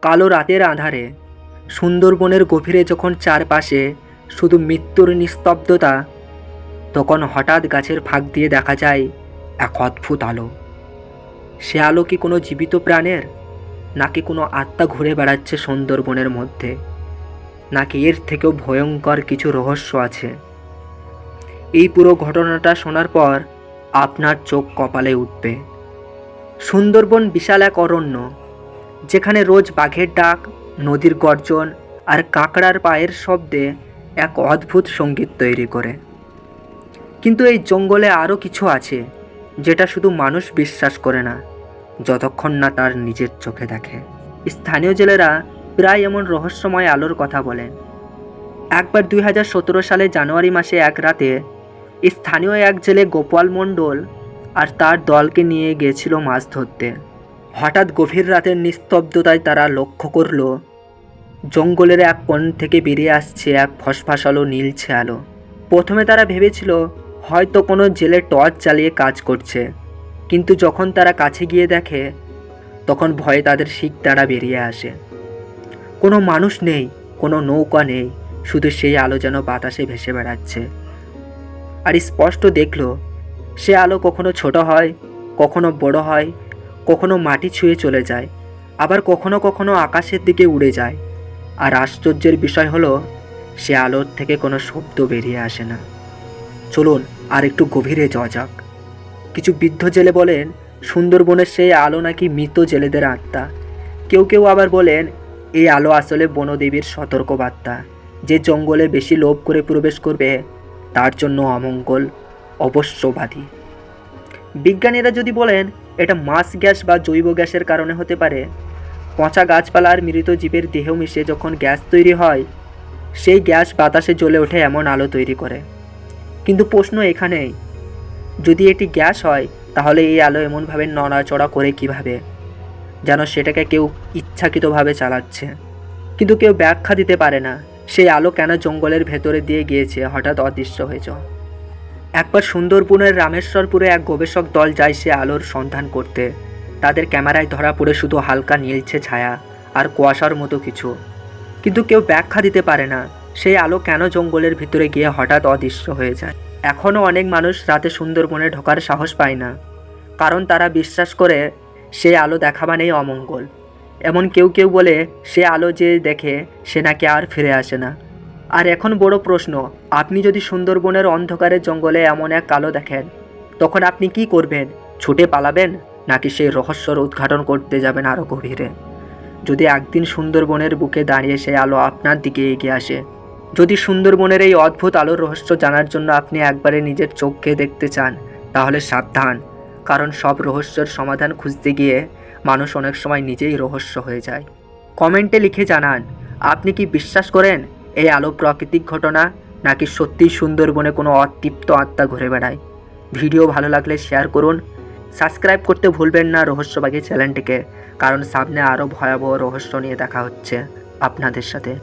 কালো রাতের আঁধারে সুন্দরবনের গভীরে যখন চারপাশে শুধু মৃত্যুর নিস্তব্ধতা, তখন হঠাৎ গাছের ফাঁক দিয়ে দেখা যায় এক অদ্ভুত আলো। সে আলো কি কোনো জীবিত প্রাণের, নাকি কোনো আত্মা ঘুরে বেড়াচ্ছে সুন্দরবনের মধ্যে, নাকি এর থেকেও ভয়ঙ্কর কিছু রহস্য আছে? এই পুরো ঘটনাটা শোনার পর আপনার চোখ কপালে উঠবে। সুন্দরবন বিশাল এক অরণ্য, যেখানে রোজ বাঘের ডাক, নদীর গর্জন আর কাঁকড়ার পায়ের শব্দে এক অদ্ভুত সঙ্গীত তৈরি করে। কিন্তু এই জঙ্গলে আরও কিছু আছে যেটা শুধু মানুষ বিশ্বাস করে না, যতক্ষণ না তার নিজের চোখে দেখে। স্থানীয় জেলেরা প্রায় এমন রহস্যময় আলোর কথা বলেন। একবার 2017 সালে জানুয়ারি মাসে এক রাতে স্থানীয় এক জেলে গোপাল মণ্ডল আর তার দলকে নিয়ে গিয়েছিল মাছ ধরতে। হঠাৎ গভীর রাতের নিস্তব্ধতায় তারা লক্ষ্য করল জঙ্গলের এক কোণ থেকে বেরিয়ে আসছে এক ফসফসালো নীলছে আলো। প্রথমে তারা ভেবেছিল হয়তো কোনো জেলে টর্চ জ্বালিয়ে কাজ করছে, কিন্তু যখন তারা কাছে গিয়ে দেখে তখন ভয়ে তাদের শিক দাঁড়া বেরিয়ে আসে। কোনো মানুষ নেই, কোনো নৌকা নেই, শুধু সেই আলো যেন বাতাসে ভেসে বেড়াচ্ছে। আর স্পষ্ট দেখল সে আলো কখনো ছোট হয়, কখনো বড় হয়, কখনো মাটি ছুঁয়ে চলে যায়, আবার কখনো কখনো আকাশের দিকে উড়ে যায়। আর আশ্চর্যের বিষয় হলো সে আলোর থেকে কোনো শব্দ বেরিয়ে আসে না। চলুন আর একটু গভীরে যাওয়া যাক। কিছু বৃদ্ধ জেলে বলেন সুন্দরবনের সেই আলো নাকি মৃত জেলেদের আত্মা। কেউ কেউ আবার বলেন এই আলো আসলে বনদেবীর সতর্কবার্তা, যে জঙ্গলে বেশি লোভ করে প্রবেশ করবে তার জন্য অমঙ্গল অবশ্যবাদী। বিজ্ঞানীরা যদি বলেন এটা মাছ গ্যাস বা জৈব গ্যাসের কারণে হতে পারে। পচা গাছপালা আর মৃত জীবের দেহ মিশে যখন গ্যাস তৈরি হয়, সেই গ্যাস বাতাসে জ্বলে ওঠে এমন আলো তৈরি করে। কিন্তু প্রশ্ন এখানেই, যদি এটি গ্যাস হয় তাহলে এই আলো এমনভাবে নড়াচড়া করে কিভাবে, যেন সেটাকে কেউ ইচ্ছাকৃতভাবে চালাচ্ছে। কিন্তু কেউ ব্যাখ্যা দিতে পারে না সেই আলো কেন জঙ্গলের ভেতরে দিয়ে গিয়েছে হঠাৎ অদৃশ্য হয়ে যাওয়া। একবার সুন্দরবনের রামেশ্বরপুরে এক গবেষক দল যায় সে আলোর সন্ধান করতে। তাদের ক্যামেরায় ধরা পড়ে শুধু হালকা নীলছে ছায়া আর কুয়াশার মতো কিছু। কিন্তু কেউ ব্যাখ্যা দিতে পারে না সেই আলো কেন জঙ্গলের ভিতরে গিয়ে হঠাৎ অদৃশ্য হয়ে যায়। এখনও অনেক মানুষ রাতে সুন্দরবনে ঢোকার সাহস পায় না, কারণ তারা বিশ্বাস করে সেই আলো দেখা মানেই অমঙ্গল। এমন কেউ কেউ বলে সে আলো যে দেখে সে নাকি আর ফিরে আসে না। আর এখন বড় প্রশ্ন, আপনি যদি সুন্দরবনের অন্ধকারের জঙ্গলে এমন এক আলো দেখেন, তখন আপনি কি করবেন? ছুটে পালাবেন, নাকি সেই রহস্যর উদ্ঘাটন করতে যাবেন আরও গভীরে? যদি একদিন সুন্দরবনের বুকে দাঁড়িয়ে সেই আলো আপনার দিকে এগিয়ে আসে, যদি সুন্দরবনের এই অদ্ভুত আলোর রহস্য জানার জন্য আপনি একবারে নিজের চোখকে দেখতে চান, তাহলে সাবধান, কারণ সব রহস্যের সমাধান খুঁজতে গিয়ে মানুষ অনেক সময় নিজেই রহস্য হয়ে যায়। কমেন্টে লিখে জানান আপনি কি বিশ্বাস করেন এই আলো প্রাকৃতিক ঘটনা, নাকি সত্যিই সুন্দরবনে কোনো অতৃপ্ত আত্মা ঘুরে বেড়ায়। ভিডিও ভালো লাগলে শেয়ার করুন, সাবস্ক্রাইব করতে ভুলবেন না রহস্যবাগী চ্যানেলটিকে, কারণ সামনে আরও ভয়াবহ রহস্য নিয়ে দেখা হচ্ছে আপনাদের সাথে।